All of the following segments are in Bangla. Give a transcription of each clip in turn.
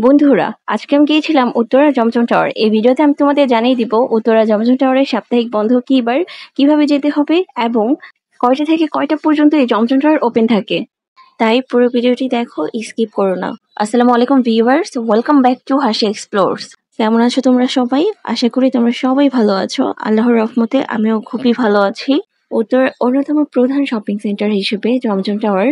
বন্ধুরা, আজকে আমি গিয়েছিলাম উত্তরা জমজম টাওয়ার। এই ভিডিওতে আমি তোমাদের জানিয়ে দিব উত্তরা জমজম টাওয়ারের সাপ্তাহিক বন্ধ কি বার, কিভাবে যেতে হবে এবং কয়টা থেকে কয়টা পর্যন্ত এই জমজম টাওয়ার ওপেন থাকে। তাই পুরো ভিডিওটি দেখো, স্কিপ করো না। আসসালামু আলাইকুম ভিউয়ার্স, ওয়েলকাম ব্যাক টু হাসি এক্সপ্লোরস। কেমন আছো তোমরা সবাই? আশা করি তোমরা সবাই ভালো আছো। আল্লাহর রহমতে আমিও খুবই ভালো আছি। উত্তর অন্যতম প্রধান শপিং সেন্টার হিসেবে জমজম টাওয়ার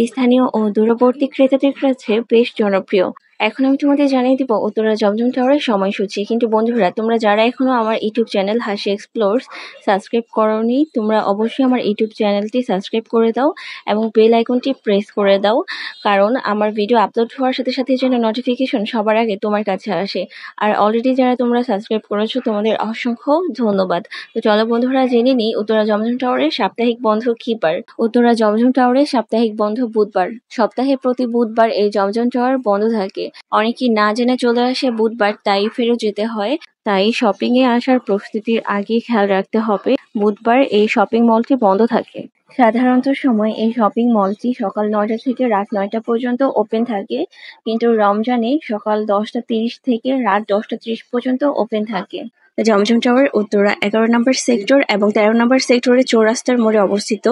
স্থানীয় ও দূরবর্তী ক্রেতাদের কাছে বেশ জনপ্রিয়। এখন আমি তোমাদের জানিয়ে দিব উত্তরা জমজম টাওয়ারের সময়সূচি। কিন্তু বন্ধুরা, তোমরা যারা এখনো আমার ইউটিউব চ্যানেল হাসি এক্সপ্লোরস সাবস্ক্রাইব করোনি, তোমরা অবশ্যই আমার ইউটিউব চ্যানেলটি সাবস্ক্রাইব করে দাও এবং বেল আইকনটি প্রেস করে দাও, কারণ আমার ভিডিও আপলোড হওয়ার সাথে সাথে যেন নোটিফিকেশন সবার আগে তোমার কাছে আসে। আর অলরেডি যারা তোমরা সাবস্ক্রাইব করেছো, তোমাদের অসংখ্য ধন্যবাদ। তো চলো বন্ধুরা, জেনে নিই উত্তরা জমজম টাওয়ারের সাপ্তাহিক বন্ধ কি বার। উত্তরা জমজম টাওয়ারের সাপ্তাহিক বন্ধ বুধবার। সপ্তাহে প্রতি বুধবার এই জমজম টাওয়ার বন্ধ থাকে। অনেকেই না জেনে চলে আসে বুধবার, তাই ফেরত যেতে হয়। তাই শপিং এ আসার প্রস্তুতির আগে খেয়াল রাখতে হবে বুধবার এই শপিং মলটি বন্ধ থাকে। সাধারণত সময় এই শপিং মলটি সকাল 9টা থেকে রাত 9টা পর্যন্ত ওপেন থাকে, কিন্তু রমজানে সকাল 10টা 30 থেকে রাত 10টা 30 পর্যন্ত ওপেন থাকে। জমজম টাওয়ার উত্তরা 11 নম্বর সেক্টর এবং 13 নম্বর সেক্টরের চৌরাস্তার মোড়ে অবস্থিত।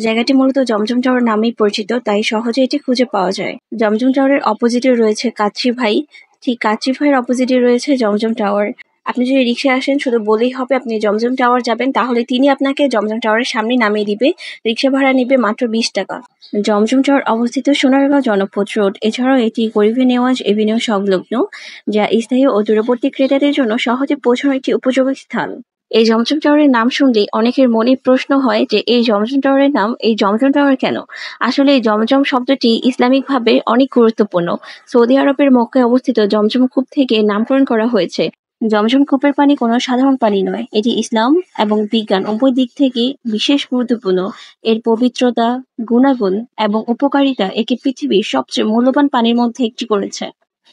জায়গাটি মূলত জমজম টাওয়ার নামেই পরিচিত, তাই সহজে এটি খুঁজে পাওয়া যায়। জমজম টাওয়ারের অপোজিটে রয়েছে কাচ্চি ভাই। ঠিক কাচ্চি ভাইয়ের অপোজিটে রয়েছে জমজম টাওয়ার। আপনি যদি রিক্সায় আসেন, শুধু বলেই হবে আপনি জমজম টাওয়ার যাবেন, তাহলে তিনি আপনাকে জমজম টাওয়ারের সামনে নামিয়ে দিবে। রিক্সা ভাড়া নেবে মাত্র 20 টাকা। জমজম টাওয়ার অবস্থিত সোনারগাঁও জনপথ রোড। এছাড়াও এটি গরিবে নেওয়াজ এভিনিউ সংলগ্ন, যা স্থায়ী ও দূরবর্তী ক্রেতাদের জন্য সহজে পৌঁছানোর একটি উপযোগী স্থান। এই জমজম টাওয়ারের নাম শুনলেই অনেকের মনে প্রশ্ন হয় যে এই জমজম টাওয়ারের নাম এই জমজম টাওয়ার কেন? আসলে এই জমজম শব্দটি ইসলামিকভাবে অনেক গুরুত্বপূর্ণ। সৌদি আরবের মক্কায় অবস্থিত জমজম কূপ থেকে নামকরণ করা হয়েছে। জমজম কূপের পানি কোনো সাধারণ পানি নয়, এটি ইসলাম এবং বিজ্ঞান উভয় দিক থেকে বিশেষ গুরুত্বপূর্ণ। এর পবিত্রতা, গুণাগুণ এবং উপকারিতা একে পৃথিবীর সবচেয়ে মূল্যবান পানির মধ্যে একটি করেছে।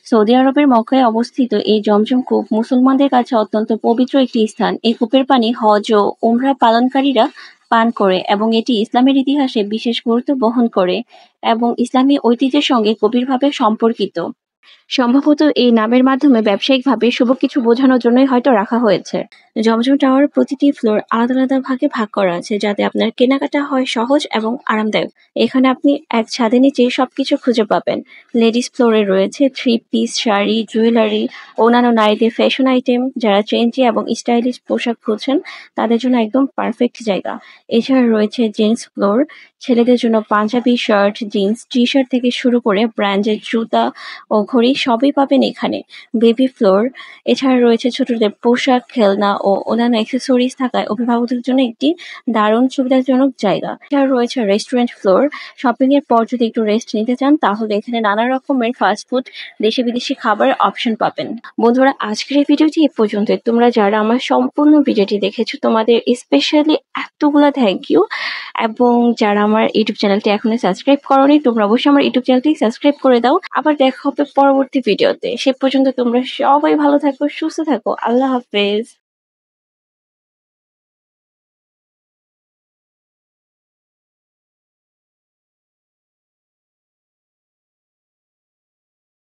সৌদি আরবের মক্কায় অবস্থিত এই জমজম কূপ মুসলমানদের কাছে অত্যন্ত পবিত্র একটি স্থান। এই কূপের পানি হজ ও উমরা পালনকারীরা পান করে এবং এটি ইসলামের ইতিহাসে বিশেষ গুরুত্ব বহন করে এবং ইসলামী ঐতিহ্যের সঙ্গে গভীরভাবে সম্পর্কিত। সম্ভবত এই নামের মাধ্যমে ব্যবসায়িকভাবে শুভ কিছু বোঝানোর জন্যই হয়তো রাখা হয়েছে। জমজম টাওয়ার প্রতিটি ফ্লোর আলাদা আলাদা ভাগে ভাগ করা আছে, যাতে আপনার কেনাকাটা হয় সহজ এবং আরামদায়ক। এখানে আপনি এক ছাদের নিচে সবকিছু খুঁজে পাবেন। লেডিস ফ্লোরে রয়েছে 3 পিস শাড়ি, জুয়েলারি, অন্যান্য নারীদের ফ্যাশন আইটেম। যারা ট্রেন্ডি এবং স্টাইলিশ পোশাক খুঁজছেন, তাদের জন্য একদম পারফেক্ট জায়গা। এছাড়া রয়েছে জেন্টস ফ্লোর। ছেলেদের জন্য পাঞ্জাবি, শার্ট, জিন্স, টি-শার্ট থেকে শুরু করে ব্র্যান্ডের জুতা ও ঘড়ি সবই পাবেন এখানে। Baby floor. এছাড়া রয়েছে ছোটদের পোশাক, খেলনা ও অন্যান্য অ্যাক্সেসরিজ থাকায় অভিভাবকদের জন্য একটি দারুণ সুবিধাজনক জায়গা। এছাড়া রয়েছে রেস্টুরেন্ট ফ্লোর। শপিং এর পর যদি একটু রেস্ট নিতে চান, তাহলে এখানে নানা রকমের ফাস্টফুড, দেশি বিদেশি খাবারের অপশন পাবেন। বন্ধুরা, আজকের এই ভিডিওটি এ পর্যন্ত। তোমরা যারা আমার সম্পূর্ণ ভিডিওটি দেখেছো, তোমাদের স্পেশালি এতগুলা থ্যাংক ইউ। এবং যারা আমার ইউটিউব চ্যানেলটি এখনো সাবস্ক্রাইব করোনি, তোমরা অবশ্যই আমার ইউটিউব চ্যানেলটি সাবস্ক্রাইব করে দাও। আবার দেখা হবে পরবর্তী ভিডিওতে। সে পর্যন্ত তোমরা সবাই ভালো থাকো, সুস্থ থাকো। আল্লাহ হাফেজ।